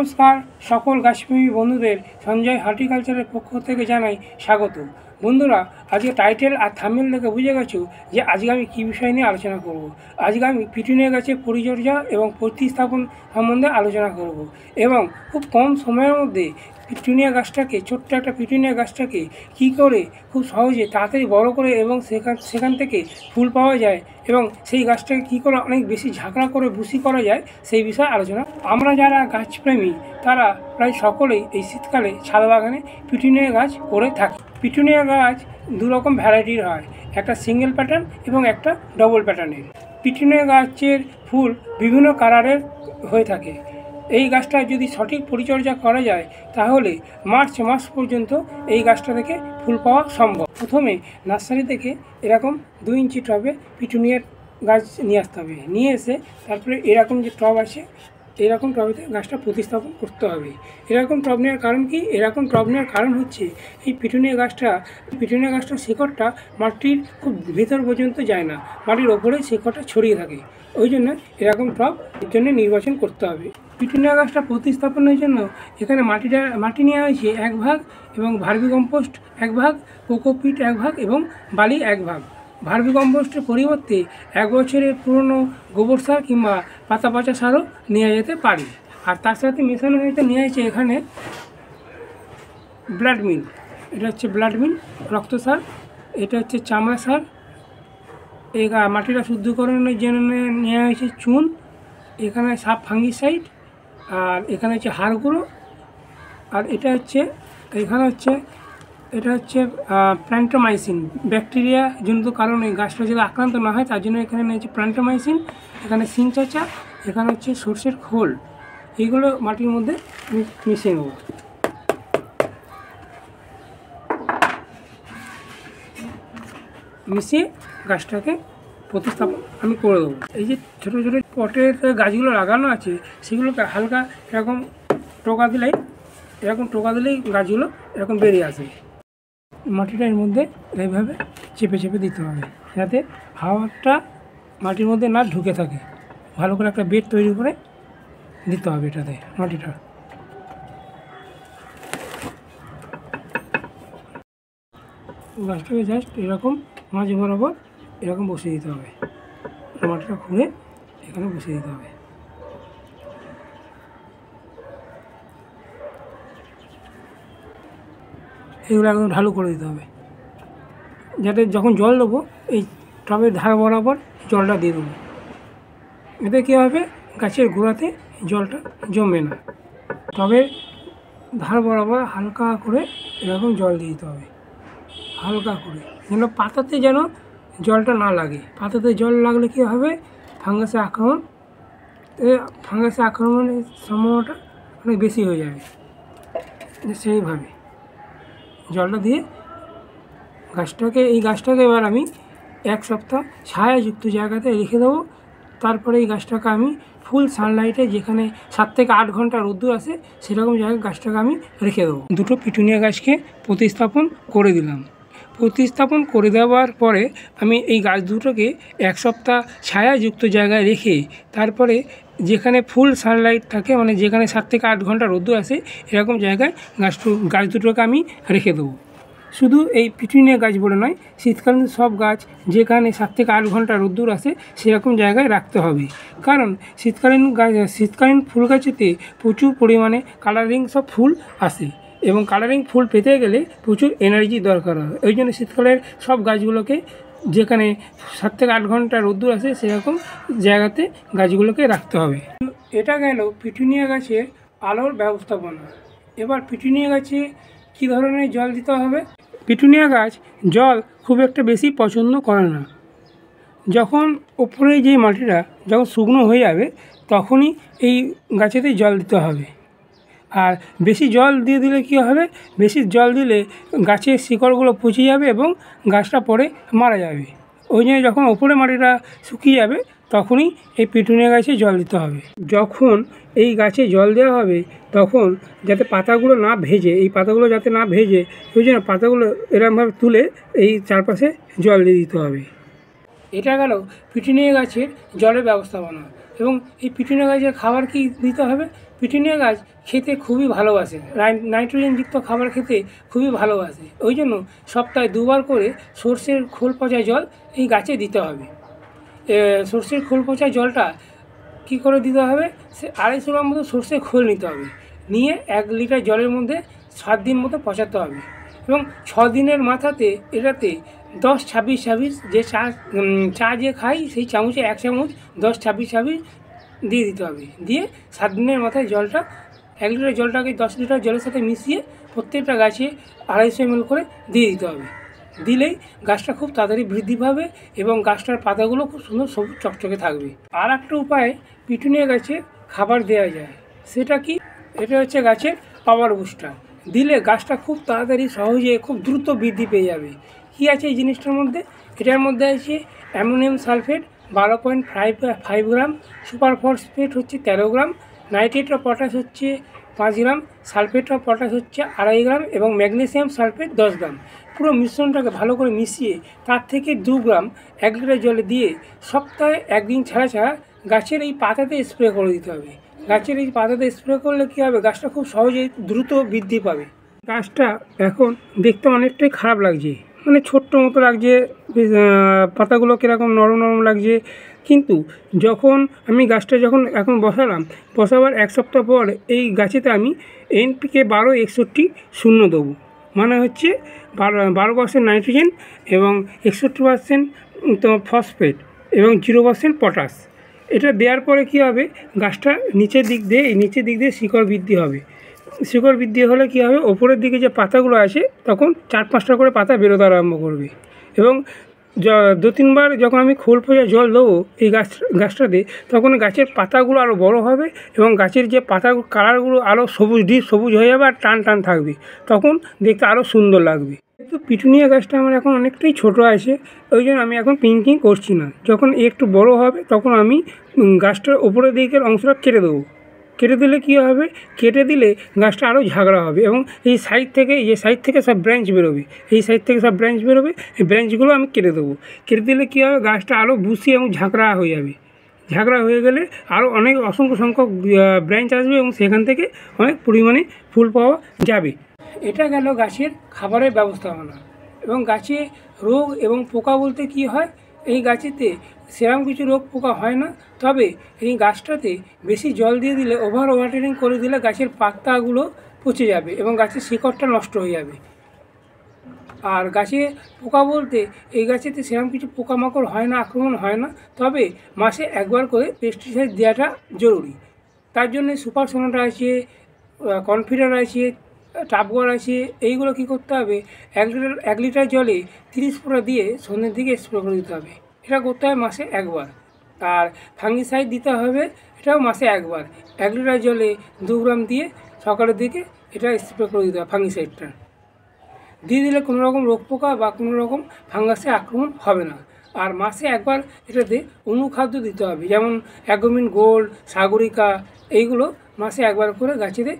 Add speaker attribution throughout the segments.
Speaker 1: নমস্কার সকল গাছপ্রেমী বন্ধুদের সঞ্জয় হর্টিকালচারের পক্ষ থেকে জানাই স্বাগত। বন্ধুরা, আজকে টাইটেল আর থাম্বনেল দেখে বুঝে গেছো যে আজকে আমি কী বিষয় নিয়ে আলোচনা করব। আজকে আমি পিটুনিয়া গাছের পরিচর্যা এবং প্রতিস্থাপন সম্বন্ধে আলোচনা করব এবং খুব কম সময়ের মধ্যে পিটুনিয়া গাছটাকে, ছোট্ট একটা পিটুনিয়া গাছটাকে কী করে খুব সহজে তাড়াতাড়ি বড় করে এবং সেখান থেকে ফুল পাওয়া যায় এবং সেই গাছটাকে কী করে অনেক বেশি ঝাঁকড়া করে বুশি করা যায় সেই বিষয়ে আলোচনা। আমরা যারা গাছপ্রেমী তারা প্রায় সকলেই এই শীতকালে ছাদ বাগানে পিটুনিয়া গাছ করে থাকি। পিটুনিয়া গাছ দু রকম ভ্যারাইটির হয়, একটা সিঙ্গেল প্যাটার্ন এবং একটা ডবল প্যাটার্নের। পিটুনিয়া গাছের ফুল বিভিন্ন কালারের হয়ে থাকে। এই গাছটা যদি সঠিক পরিচর্যা করা যায় তাহলে মার্চ মাস পর্যন্ত এই গাছটা থেকে ফুল পাওয়া সম্ভব। প্রথমে নার্সারি থেকে এরকম 2 ইঞ্চি টবে পিটুনিয়ার গাছ নিয়ে আসতে হবে। নিয়ে এসে তারপরে এরকম যে টব আছে, এরকম টবেতে গাছটা প্রতিস্থাপন করতে হবে। এরকম টব নেওয়ার কারণ কি? এরকম টব নেওয়ার কারণ হচ্ছে এই পিটুনিয়া গাছটার শিকড়টা মাটির খুব ভেতর পর্যন্ত যায় না, মাটির ওপরে শিকড়টা ছড়িয়ে থাকে। ওই জন্য এরকম টব এর জন্য নির্বাচন করতে হবে। পিটুনিয়া গাছটা প্রতিস্থাপনের জন্য এখানে মাটি নেওয়া হয়েছে 1 ভাগ এবং ভার্মি কম্পোস্ট 1 ভাগ, কোকোপিট 1 ভাগ এবং বালি 1 ভাগ। ভার্মি কম্পোস্টের পরিবর্তে 1 বছরের পুরনো গোবর সার কিংবা পাতা পচা সারও নেওয়া যেতে পারে। আর তার সাথে মেশানো হয়েছে নেওয়া হয়েছে এখানে ব্লাড মিল। এটা হচ্ছে ব্লাড মিল, রক্ত সার। এটা হচ্ছে চামড়া সার। এই মাটিটা শুদ্ধকরণের জন্য নেওয়া হয়েছে চুন। এখানে সাব ফাঙ্গিসাইড, আর এখানে হচ্ছে হাড় গুঁড়ো। আর এটা হচ্ছে প্ল্যান্টোমাইসিন। ব্যাকটেরিয়া জনিত কারণে গাছটা যদি আক্রান্ত না হয় তার জন্য এখানে নিয়েছে প্ল্যান্টোমাইসিন। এখানে সিং চাচা, এখানে হচ্ছে সর্ষের খোল। এইগুলো মাটির মধ্যে মিশিয়ে নেব। মিশিয়ে গাছটাকে প্রতিস্থাপন আমি করে দেবো। এই যে ছোটো ছোটো পটের গাছগুলো লাগানো আছে সেগুলোকে হালকা এরকম টোকা দিলেই গাছগুলো এরকম বেরিয়ে আসে। মাটিটা এর মধ্যে এইভাবে চেপে চেপে দিতে হবে যাতে হাওয়াটা মাটির মধ্যে না ঢুকে থাকে। ভালো করে একটা বেড তৈরি করে দিতে হবে এটাতে মাটিটা। গাছটাকে জাস্ট এরকম মাঝ বরাবর এরকম বসিয়ে দিতে হবে। মাটিটা খুঁড়ে এখানে বসিয়ে দিতে হবে। এগুলো একদম ঢালু করে দিতে হবে যাতে যখন জল দেবো এই টবের ধার বরাবর জলটা দিয়ে দেবো। এতে কী হবে, গাছের গোড়াতে জলটা জমবে না। টবের ধার বরাবর হালকা করে এরকম জল দিয়ে দিতে হবে, হালকা করে, যেন পাতাতে যেন জলটা না লাগে। পাতাতে জল লাগলে কী হবে, ফাঙ্গাসের আক্রমণের সম্ভাবনাটা অনেক বেশি হয়ে যাবে। সেইভাবে জলটা দিয়ে এই গাছটাকে এবার আমি 1 সপ্তাহ ছায়াযুক্ত জায়গাতে রেখে দেবো। তারপরে এই গাছটাকে আমি ফুল সানলাইটে, যেখানে 7 থেকে 8 ঘন্টা রোদ্দুর আসে, সেরকম জায়গায় গাছটাকে আমি রেখে দেবো। 2টো পিটুনিয়া গাছকে প্রতিস্থাপন করে দিলাম। প্রতিস্থাপন করে দেওয়ার পরে আমি এই গাছ দুটোকে 1 সপ্তাহ ছায়াযুক্ত জায়গায় রেখে তারপরে যেখানে ফুল সানলাইট থাকে, মানে যেখানে 7 থেকে 8 ঘন্টা রোদ্দুর আসে, এরকম জায়গায় গাছ দুটোকে আমি রেখে দেবো। শুধু এই পিটুনিয়া গাছ বলে নয়, শীতকালীন সব গাছ যেখানে 7 থেকে 8 ঘন্টা রোদ্দুর আসে সেরকম জায়গায় রাখতে হবে। কারণ শীতকালীন ফুল গাছেতে প্রচুর পরিমাণে কালারিং সব ফুল আসে এবং কালারিং ফুল পেতে গেলে প্রচুর এনার্জি দরকার হয়। ওই জন্য শীতকালের সব গাছগুলোকে যেখানে 7 থেকে 8 ঘন্টা রোদ্দুর আসে সেরকম জায়গাতে গাছগুলোকে রাখতে হবে। এটা গেল পিটুনিয়া গাছের আলোর ব্যবস্থাপনা। এবার পিটুনিয়া গাছে কী ধরনের জল দিতে হবে? পিটুনিয়া গাছ জল খুব একটা বেশি পছন্দ করে না। যখন ওপরে যে মাটিটা যখন শুকনো হয়ে যাবে তখনই এই গাছেতে জল দিতে হবে। আর বেশি জল দিয়ে দিলে কী হবে, বেশি জল দিলে গাছের শিকড়গুলো পচে যাবে এবং গাছটা পরে মারা যাবে। ওই জন্য যখন ওপরে মাটিটা শুকিয়ে যাবে তখনই এই পিটুনিয়া গাছে জল দিতে হবে। যখন এই গাছে জল দেওয়া হবে তখন যাতে পাতাগুলো না ভেজে, ওই জন্য পাতাগুলো এরকমভাবে তুলে এই চারপাশে জল দিয়ে দিতে হবে। এটা গেল পিটুনিয়া গাছের জলের ব্যবস্থাপনা। এবং এই পিটুনিয়া গাছের খাবার কি দিতে হবে? পিটুনিয়া গাছ খেতে খুবই ভালোবাসে, নাইট্রোজেনযুক্ত খাবার খেতে খুবই ভালোবাসে। ওই জন্য সপ্তাহে 2বার করে সর্ষের খোল পচা জল এই গাছে দিতে হবে। সর্ষের খোল পচা জলটা কী করে দিতে হবে, সে 250 গ্রাম মতো সর্ষের খোল নিতে হবে, নিয়ে 1 লিটার জলের মধ্যে 7 দিন মতো পচাতে হবে এবং 6 দিনের মাথাতে এটাতে 10-26 যে চা যে খাই সেই চামচে 1 চামচ 10-26 দিয়ে দিতে হবে। দিয়ে 7 দিনের মাথায় জলটা 1 লিটার জলটাকে 10 লিটার জলের সাথে মিশিয়ে প্রত্যেকটা গাছে 250 ml করে দিয়ে দিতে হবে। দিলেই গাছটা খুব তাড়াতাড়ি বৃদ্ধি পাবে এবং গাছটার পাতাগুলো খুব সুন্দর সবুজ চকচকে থাকবে। আর একটা উপায় পিটুনিয়া গাছে খাবার দেওয়া যায়, সেটা কি, এটা হচ্ছে গাছের পাওয়ার বুস্টার। দিলে গাছটা খুব তাড়াতাড়ি সহজে খুব দ্রুত বৃদ্ধি পেয়ে যাবে। কী আছে এই জিনিসটার মধ্যে, এটার মধ্যে আছে অ্যামোনিয়াম সালফেট 12.5 গ্রাম, সুপার ফসফেট হচ্ছে 13 গ্রাম, নাইট্রেট অফ পটাশ হচ্ছে 5 গ্রাম, সালফেট অফ পটাশ হচ্ছে 2.5 গ্রাম এবং ম্যাগনেসিয়াম সালফেট 10 গ্রাম। পুরো মিশ্রণটাকে ভালো করে মিশিয়ে তার থেকে 2 গ্রাম 1 লিটার জলে দিয়ে সপ্তাহে 1 দিন ছাড়া ছাড়া গাছের এই পাতাতে স্প্রে করে দিতে হবে। গাছের এই পাতাতে স্প্রে করলে কী হবে, গাছটা খুব সহজেই দ্রুত বৃদ্ধি পাবে। গাছটা এখন দেখতে অনেকটাই খারাপ লাগছে, মানে ছোট্ট মতো লাগছে, পাতাগুলো কীরকম নরম নরম লাগছে। কিন্তু যখন আমি গাছটা এখন বসাবার 1 সপ্তাহ পর এই গাছেতে আমি NPK 12-61-0 দেবো, মানে হচ্ছে 12% নাইট্রোজেন এবং 61% ফসফেট এবং 0% পটাশ। এটা দেওয়ার পরে কী হবে, গাছটা নিচের দিক দিয়ে শিকড় বৃদ্ধি হবে। শিকড় বৃদ্ধি হলে কী হবে, ওপরের দিকে যে পাতাগুলো আছে তখন 4-5টা করে পাতা বেরোতে আরম্ভ করবে এবং 2-3 বার যখন আমি খোল পচা জল দেবো এই গাছটাতে, তখন গাছের পাতাগুলো আরও বড় হবে এবং গাছের যে পাতার কালারগুলো আরও সবুজ হয়ে যাবে আর টান টান থাকবে, তখন দেখতে আরও সুন্দর লাগবে। কিন্তু পিটুনিয়া গাছটা আমার এখন অনেকটাই ছোট আছে, ওই জন্য আমি এখন পিঙ্কিং করছি না। যখন একটু বড় হবে তখন আমি গাছটার ওপরের দিকের অংশটা কেটে দেবো। কেটে দিলে কী হবে, কেটে দিলে গাছটা আরও ঝাঁকড়া হবে এবং এই সাইড থেকে সব ব্রাঞ্চ বেরোবে, এই ব্রাঞ্চগুলো আমি কেটে দেবো। কেটে দিলে কী হবে, গাছটা আরও বুশি এবং ঝাঁকড়া হয়ে যাবে। ঝাঁকড়া হয়ে গেলে আরও অসংখ্য সংখ্যক ব্রাঞ্চ আসবে এবং সেখান থেকে অনেক পরিমাণে ফুল পাওয়া যাবে। এটা গেল গাছের খাবারের ব্যবস্থাপনা। এবং গাছে রোগ এবং পোকা বলতে কি হয়, এই গাছেতে সেরকম কিছু রোগ পোকা হয় না, তবে এই গাছটাতে বেশি জল দিয়ে দিলে, ওভার ওয়াটারিং করে দিলে গাছের পাতাগুলো পচে যাবে এবং গাছের শিকড়টা নষ্ট হয়ে যাবে। আর গাছে পোকা বলতে এই গাছেতে সেরকম কিছু পোকামাকড় হয় না, আক্রমণ হয় না, তবে মাসে 1 বার করে পেস্টিসাইড দেওয়াটা জরুরি। তার জন্য সুপার সোনাটা আছে, কনফিডার আছে, টাপগড় আছে, এইগুলো কী করতে হবে, 1 লিটার জলে 30 ফোঁটা দিয়ে সন্ধ্যের দিকে স্প্রে করে দিতে হবে। এটা করতে হয় মাসে 1 বার। আর ফাঙ্গিসাইড দিতে হবে, এটাও মাসে 1 বার। 1 লিটার জলে 2 গ্রাম দিয়ে সকালের দিকে এটা স্প্রে করে দিতে হবে। ফাঙ্গিসাইডটা দিয়ে দিলে কোনো রকম রোগ পোকা বা কোনো রকম ফাঙ্গাসের আক্রমণ হবে না। আর মাসে 1 বার এটাতে অনুখাদ্য দিতে হবে, যেমন অ্যাগ্রোমিন গোল্ড, সাগরিকা, এইগুলো মাসে 1 বার করে গাছেতে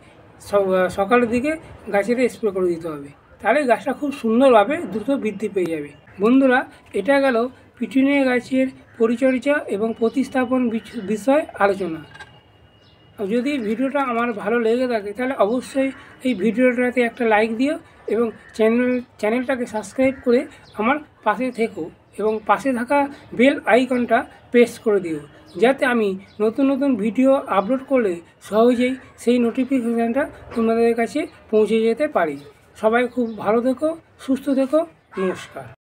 Speaker 1: সকালের দিকে গাছেতে স্প্রে করে দিতে হবে। তাহলে গাছটা খুব সুন্দরভাবে দ্রুত বৃদ্ধি পেয়ে যাবে। বন্ধুরা, এটা গেল পিটুনিয়া গাছের পরিচর্যা এবং প্রতিস্থাপন বিষয় আলোচনা। যদি ভিডিওটা আমার ভালো লেগে থাকে তাহলে অবশ্যই এই ভিডিওটাতে একটা লাইক দিও এবং চ্যানেলটাকে সাবস্ক্রাইব করে আমার পাশে থেকো এবং পাশে থাকা বেল আইকনটা প্রেস করে দিও, যাতে আমি নতুন নতুন ভিডিও আপলোড করলে সহজেই সেই নোটিফিকেশানটা তোমাদের কাছে পৌঁছে যেতে পারি। সবাই খুব ভালো থেকো, সুস্থ থেকো, নমস্কার।